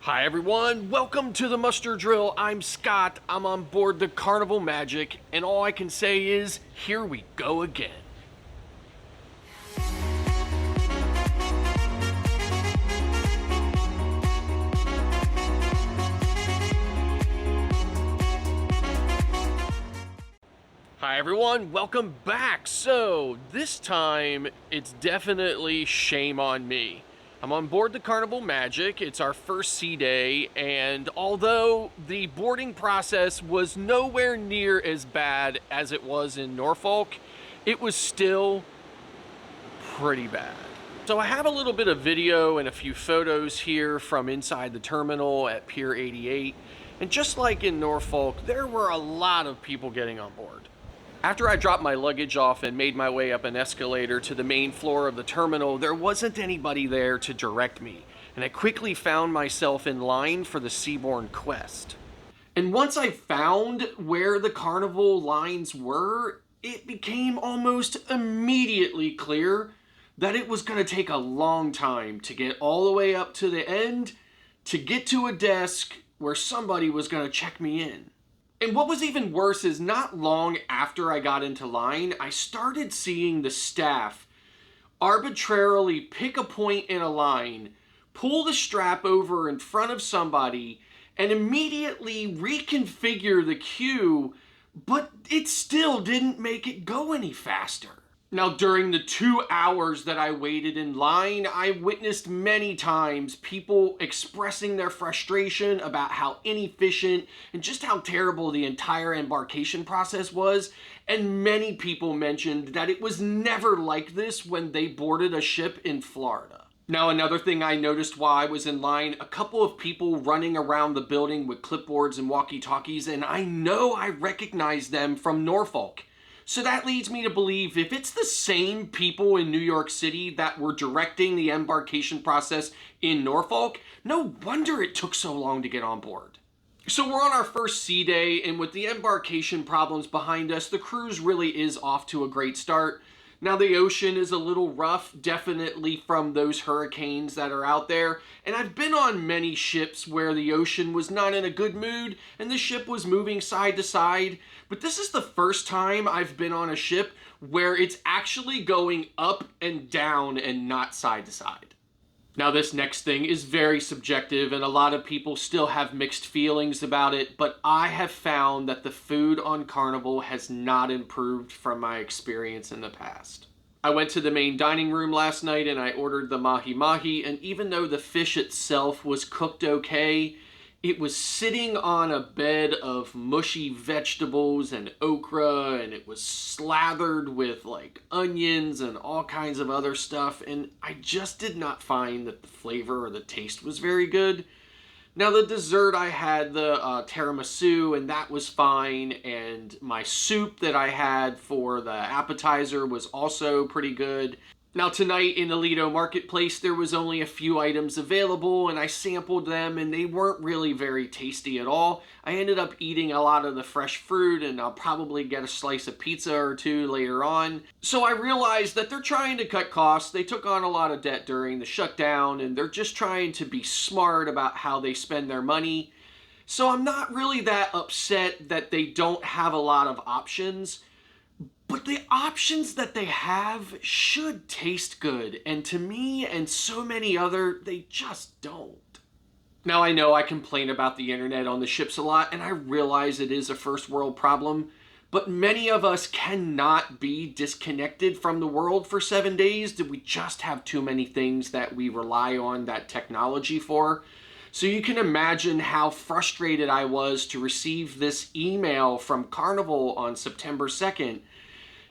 Hi everyone, welcome to the muster drill. I'm Scott, I'm on board the Carnival Magic, and all I can say is, here we go again. Hi everyone, welcome back. So, this time, it's definitely shame on me. I'm on board the Carnival Magic. It's our first sea day, and although the boarding process was nowhere near as bad as it was in Norfolk, it was still pretty bad. So I have a little bit of video and a few photos here from inside the terminal at Pier 88, and just like in Norfolk, there were a lot of people getting on board. After I dropped my luggage off and made my way up an escalator to the main floor of the terminal, there wasn't anybody there to direct me, and I quickly found myself in line for the Seabourn Quest. And once I found where the Carnival lines were, it became almost immediately clear that it was going to take a long time to get all the way up to the end to get to a desk where somebody was going to check me in. And what was even worse is not long after I got into line, I started seeing the staff arbitrarily pick a point in a line, pull the strap over in front of somebody, and immediately reconfigure the queue, but it still didn't make it go any faster. Now, during the 2 hours that I waited in line, I witnessed many times people expressing their frustration about how inefficient and just how terrible the entire embarkation process was. And many people mentioned that it was never like this when they boarded a ship in Florida. Now, another thing I noticed while I was in line, a couple of people running around the building with clipboards and walkie-talkies, and I know I recognized them from Norfolk. So that leads me to believe if it's the same people in New York City that were directing the embarkation process in Norfolk, no wonder it took so long to get on board. So we're on our first sea day, and with the embarkation problems behind us, the cruise really is off to a great start. Now, the ocean is a little rough, definitely from those hurricanes that are out there, and I've been on many ships where the ocean was not in a good mood and the ship was moving side to side, but this is the first time I've been on a ship where it's actually going up and down and not side to side. Now, this next thing is very subjective, and a lot of people still have mixed feelings about it, but I have found that the food on Carnival has not improved from my experience in the past. I went to the main dining room last night and I ordered the mahi-mahi, and even though the fish itself was cooked okay, it was sitting on a bed of mushy vegetables and okra, and it was slathered with like onions and all kinds of other stuff, and I just did not find that the flavor or the taste was very good. Now, the dessert, I had the tiramisu, and that was fine, and my soup that I had for the appetizer was also pretty good. Now, tonight in the Lido Marketplace, there was only a few items available, and I sampled them, and they weren't really very tasty at all. I ended up eating a lot of the fresh fruit, and I'll probably get a slice of pizza or two later on. So I realized that they're trying to cut costs. They took on a lot of debt during the shutdown, and they're just trying to be smart about how they spend their money. So I'm not really that upset that they don't have a lot of options. But the options that they have should taste good, and to me and so many other, they just don't. Now, I know I complain about the internet on the ships a lot, and I realize it is a first world problem, but many of us cannot be disconnected from the world for 7 days. We just have too many things that we rely on that technology for. So you can imagine how frustrated I was to receive this email from Carnival on September 2nd,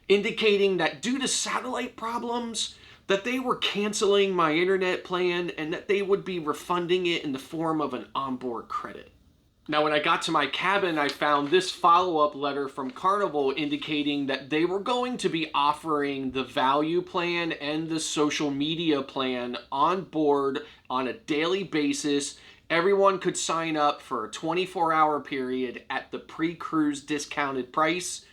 indicating that due to satellite problems, that they were canceling my internet plan and that they would be refunding it in the form of an onboard credit. Now, when I got to my cabin, I found this follow-up letter from Carnival indicating that they were going to be offering the value plan and the social media plan on board on a daily basis. Everyone could sign up for a 24-hour period at the pre-cruise discounted price.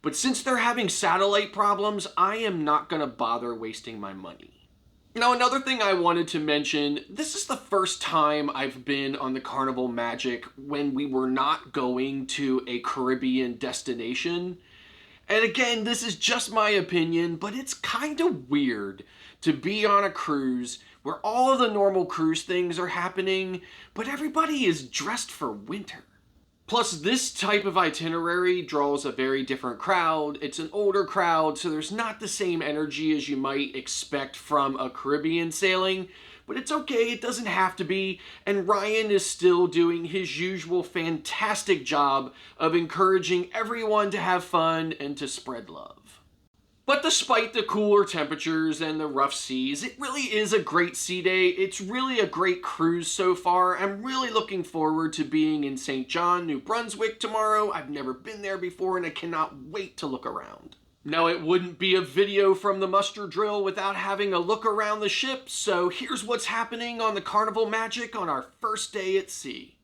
But since they're having satellite problems, I am not going to bother wasting my money. Now, another thing I wanted to mention, this is the first time I've been on the Carnival Magic when we were not going to a Caribbean destination. And again, this is just my opinion, but it's kind of weird to be on a cruise where all of the normal cruise things are happening, but everybody is dressed for winter. Plus, this type of itinerary draws a very different crowd. It's an older crowd, so there's not the same energy as you might expect from a Caribbean sailing, but it's okay, it doesn't have to be, and Ryan is still doing his usual fantastic job of encouraging everyone to have fun and to spread love. But despite the cooler temperatures and the rough seas, it really is a great sea day. It's really a great cruise so far. I'm really looking forward to being in St. John, New Brunswick tomorrow. I've never been there before and I cannot wait to look around. Now, it wouldn't be a video from the muster drill without having a look around the ship, so here's what's happening on the Carnival Magic on our first day at sea.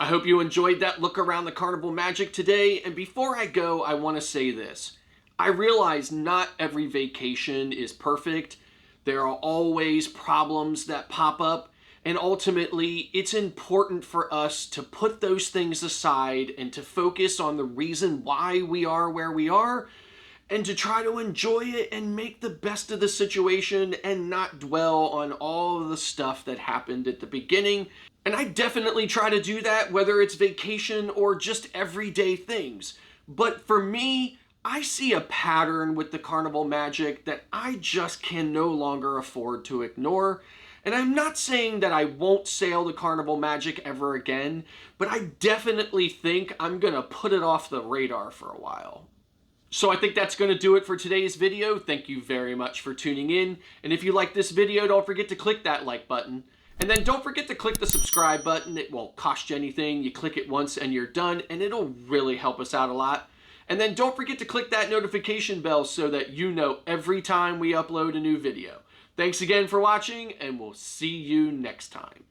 I hope you enjoyed that look around the Carnival Magic today, and before I go, I want to say this. I realize not every vacation is perfect. There are always problems that pop up, and ultimately, it's important for us to put those things aside and to focus on the reason why we are where we are, and to try to enjoy it and make the best of the situation and not dwell on all of the stuff that happened at the beginning. And I definitely try to do that, whether it's vacation or just everyday things. But for me, I see a pattern with the Carnival Magic that I just can no longer afford to ignore. And I'm not saying that I won't sail the Carnival Magic ever again, but I definitely think I'm gonna put it off the radar for a while. So I think that's going to do it for today's video. Thank you very much for tuning in. And if you like this video, don't forget to click that like button. And then don't forget to click the subscribe button. It won't cost you anything. You click it once and you're done, and it'll really help us out a lot. And then don't forget to click that notification bell so that you know every time we upload a new video. Thanks again for watching, and we'll see you next time.